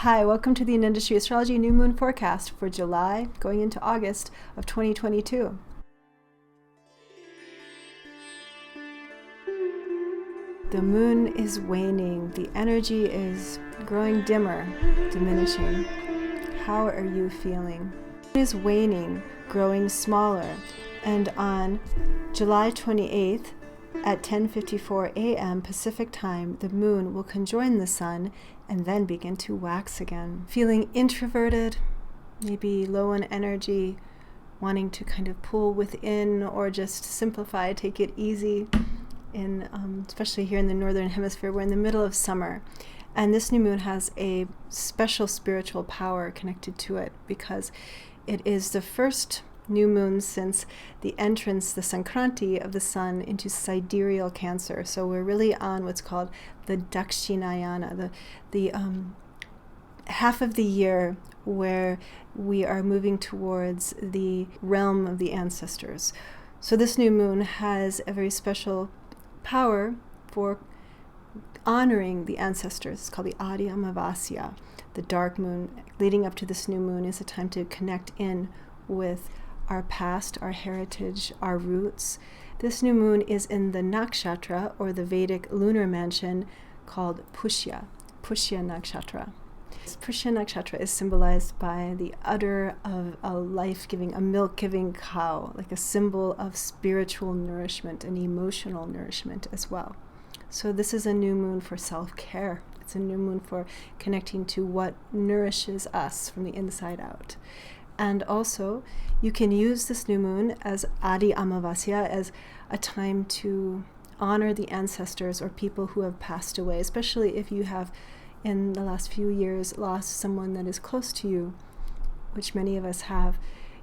Hi, welcome to the Industry Astrology New Moon Forecast for July going into August of 2022. The moon is waning. The energy is growing dimmer, diminishing. How are you feeling? It is waning, growing smaller, and on July 28th at 10:54 a.m. Pacific time, the moon will conjoin the sun and then begin to wax again. Feeling introverted, maybe low in energy, wanting to kind of pull within or just simplify, take it easy. Especially here in the northern hemisphere, we're in the middle of summer, and this new moon has a special spiritual power connected to it because it is the first new moon since the entrance, the Sankranti of the sun into sidereal Cancer. So we're really on what's called the Dakshinayana, the half of the year where we are moving towards the realm of the ancestors. So this new moon has a very special power for honoring the ancestors. It's called the Adi Amavasya. The dark moon leading up to this new moon is a time to connect in with our past, our heritage, our roots. This new moon is in the Nakshatra, or the Vedic lunar mansion, called Pushya Nakshatra. Pushya Nakshatra is symbolized by the udder of a life-giving, a milk-giving cow, like a symbol of spiritual nourishment and emotional nourishment as well. So this is a new moon for self-care. It's a new moon for connecting to what nourishes us from the inside out. And also, you can use this new moon as Adi Amavasya, as a time to honor the ancestors or people who have passed away, especially if you have, in the last few years, lost someone that is close to you, which many of us have.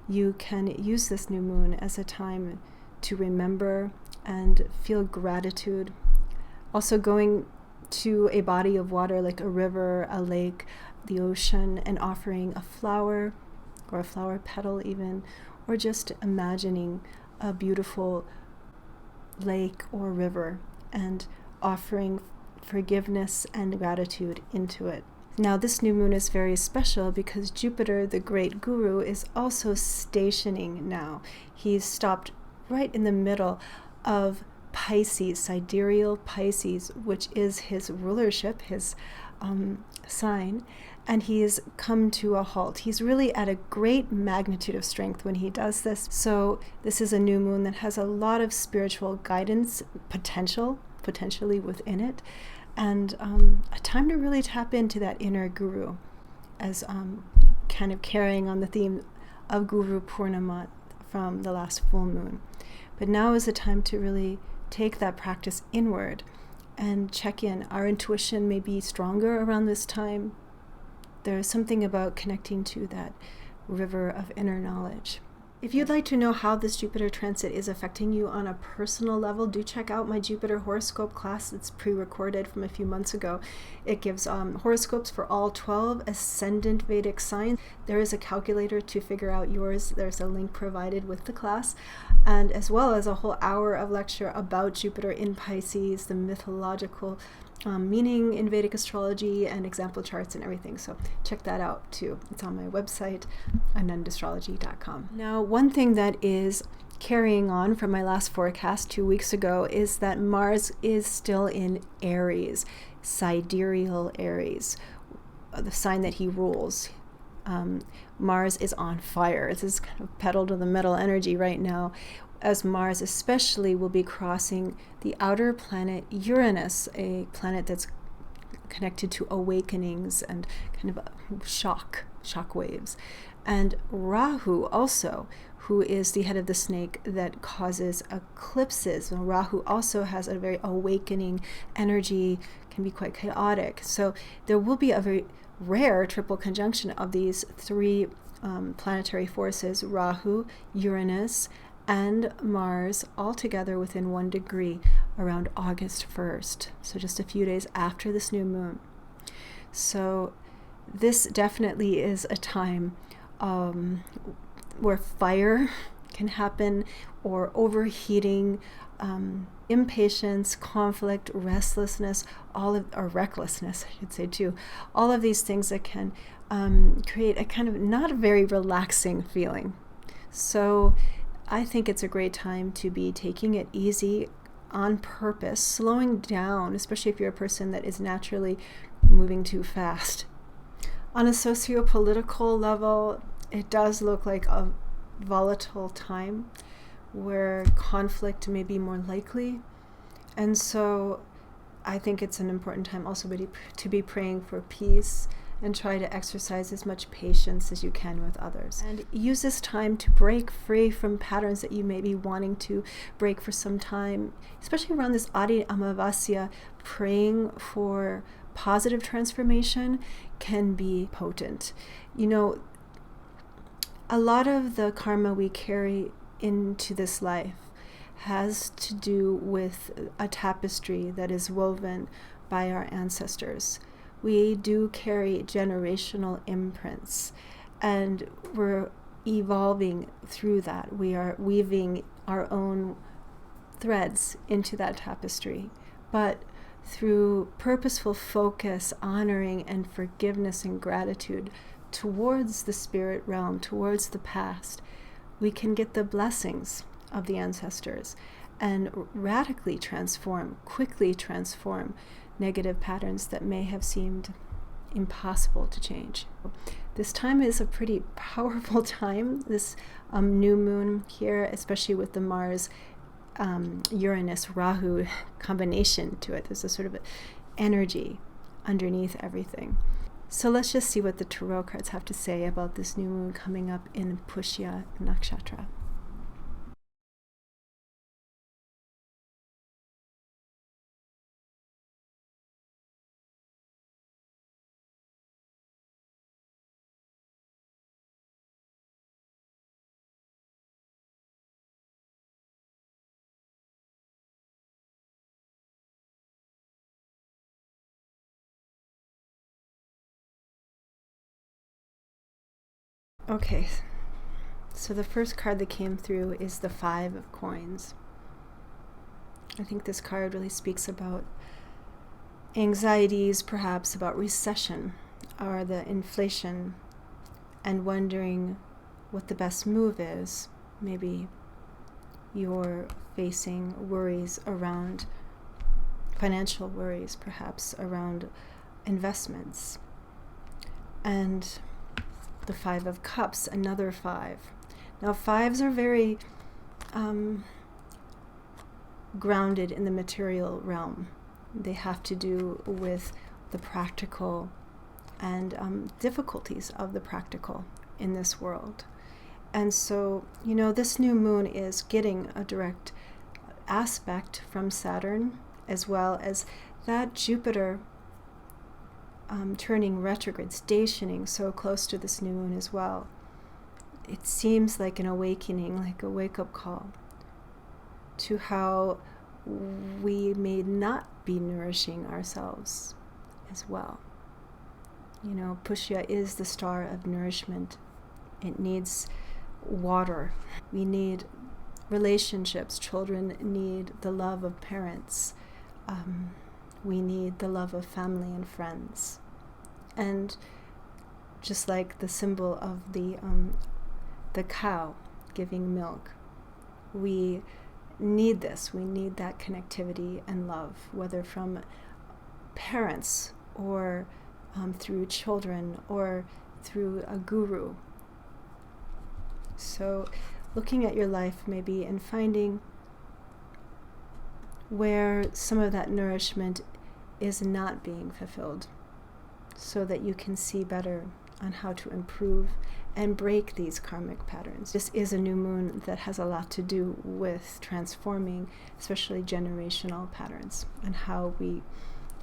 You can use this new moon as a time to remember and feel gratitude. Also going to a body of water like a river, a lake, the ocean, and offering a flower or a flower petal even, or just imagining a beautiful lake or river and offering forgiveness and gratitude into it. Now, this new moon is very special because Jupiter, the great guru, is also stationing now. He's stopped right in the middle of Pisces, sidereal Pisces, which is his rulership, his sign, and he has come to a halt. He's really at a great magnitude of strength when he does this. So this is a new moon that has a lot of spiritual guidance potentially within it, and a time to really tap into that inner guru, as kind of carrying on the theme of Guru Purnima from the last full moon. But now is the time to really take that practice inward and check in. Our intuition may be stronger around this time. There's something about connecting to that river of inner knowledge. If you'd like to know how this Jupiter transit is affecting you on a personal level, do check out my Jupiter horoscope class. It's pre-recorded from a few months ago. It gives horoscopes for all 12 ascendant Vedic signs. There is a calculator to figure out yours. There's a link provided with the class, and as well as a whole hour of lecture about Jupiter in Pisces, the mythological meaning in Vedic astrology, and example charts and everything. So check that out too. It's on my website, untitled.astrology.com. Now, one thing that is carrying on from my last forecast 2 weeks ago is that Mars is still in Aries, sidereal Aries, the sign that he rules. Mars is on fire. This is kind of pedal to the metal energy right now, as Mars especially will be crossing the outer planet Uranus, a planet that's connected to awakenings and kind of shock waves. And Rahu also, who is the head of the snake that causes eclipses. And Rahu also has a very awakening energy, can be quite chaotic. So there will be a very rare triple conjunction of these three planetary forces, Rahu, Uranus, and Mars, all together within 1 degree around August 1st. So just a few days after this new moon. So this definitely is a time where fire can happen, or overheating, impatience, conflict, restlessness, or recklessness, I should say too. All of these things that can create a kind of not a very relaxing feeling. So I think it's a great time to be taking it easy on purpose, slowing down, especially if you're a person that is naturally moving too fast. On a socio-political level, it does look like a volatile time where conflict may be more likely. And so I think it's an important time also to be praying for peace and try to exercise as much patience as you can with others. And use this time to break free from patterns that you may be wanting to break for some time, especially around this Adi Amavasya. Praying for positive transformation can be potent. You know, a lot of the karma we carry into this life has to do with a tapestry that is woven by our ancestors. We do carry generational imprints, and we're evolving through that. We are weaving our own threads into that tapestry. But through purposeful focus, honoring, and forgiveness and gratitude towards the spirit realm, towards the past, we can get the blessings of the ancestors and radically transform, quickly transform negative patterns that may have seemed impossible to change. This time is a pretty powerful time, this new moon here, especially with the Mars Uranus Rahu combination to it. There's a sort of energy underneath everything. So let's just see what the tarot cards have to say about this new moon coming up in Pushya Nakshatra. Okay, so the first card that came through is the Five of Coins. I think this card really speaks about anxieties, perhaps about recession or the inflation, and wondering what the best move is. Maybe you're facing worries around financial worries, perhaps around investments. And the Five of Cups, another five. Now, fives are very grounded in the material realm. They have to do with the practical and difficulties of the practical in this world. And so, you know, this new moon is getting a direct aspect from Saturn, as well as that Jupiter turning retrograde, stationing so close to this new moon as well. It seems like an awakening, like a wake-up call to how we may not be nourishing ourselves as well. You know, Pushya is the star of nourishment. It needs water. We need relationships. Children need the love of parents. We need the love of family and friends. And just like the symbol of the cow giving milk, we need this. We need that connectivity and love, whether from parents or through children or through a guru. So looking at your life maybe and finding where some of that nourishment is not being fulfilled, so that you can see better on how to improve and break these karmic patterns. This is a new moon that has a lot to do with transforming, especially generational patterns, and how we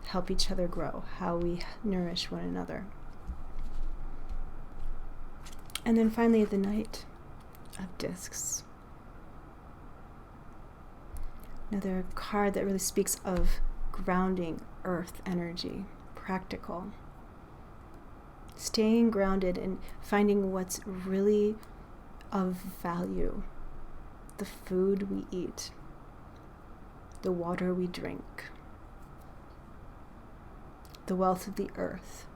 help each other grow, how we nourish one another. And then finally, the Knight of Discs. Another card that really speaks of grounding earth energy, practical. Staying grounded and finding what's really of value the food we eat, the water we drink, the wealth of the earth,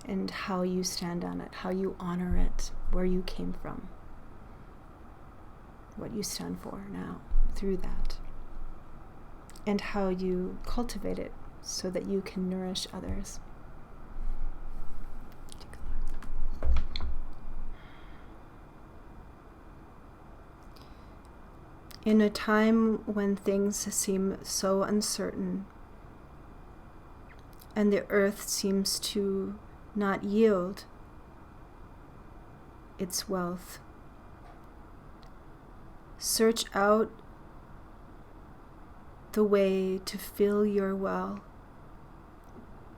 and how you stand on it, how you honor it, where you came from, what you stand for now through that, and how you cultivate it so that you can nourish others. In a time when things seem so uncertain and the earth seems to not yield its wealth, search out the way to fill your well.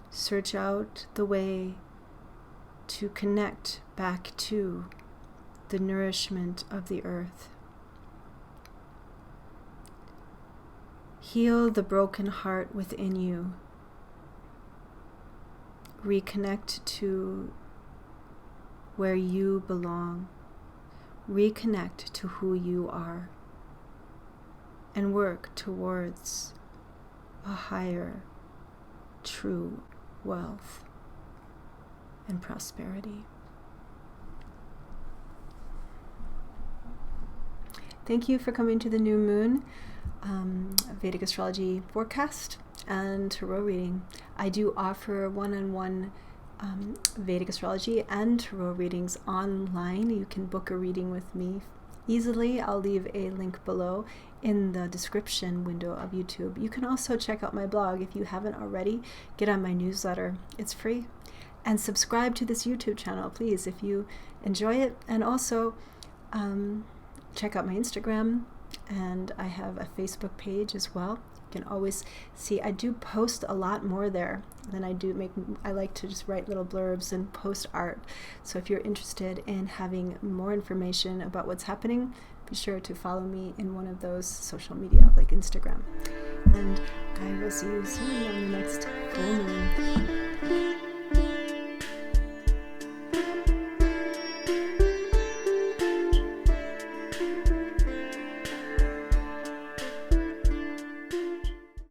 Search out the way to connect back to the nourishment of the earth. Heal the broken heart within you. Reconnect to where you belong. Reconnect to who you are. And work towards a higher, true wealth and prosperity. Thank you for coming to the new moon Vedic Astrology forecast and tarot reading. I do offer one-on-one Vedic Astrology and tarot readings online. You can book a reading with me easily. I'll leave a link below in the description window of YouTube. You can also check out my blog if you haven't already. Get on my newsletter. It's free. And subscribe to this YouTube channel, please, if you enjoy it. And also check out my Instagram, and I have a Facebook page as well. You can always see I do post a lot more there than I like to just write little blurbs and post art. So if you're interested in having more information about what's happening, be sure to follow me in one of those social media like Instagram. And I will see you soon on the next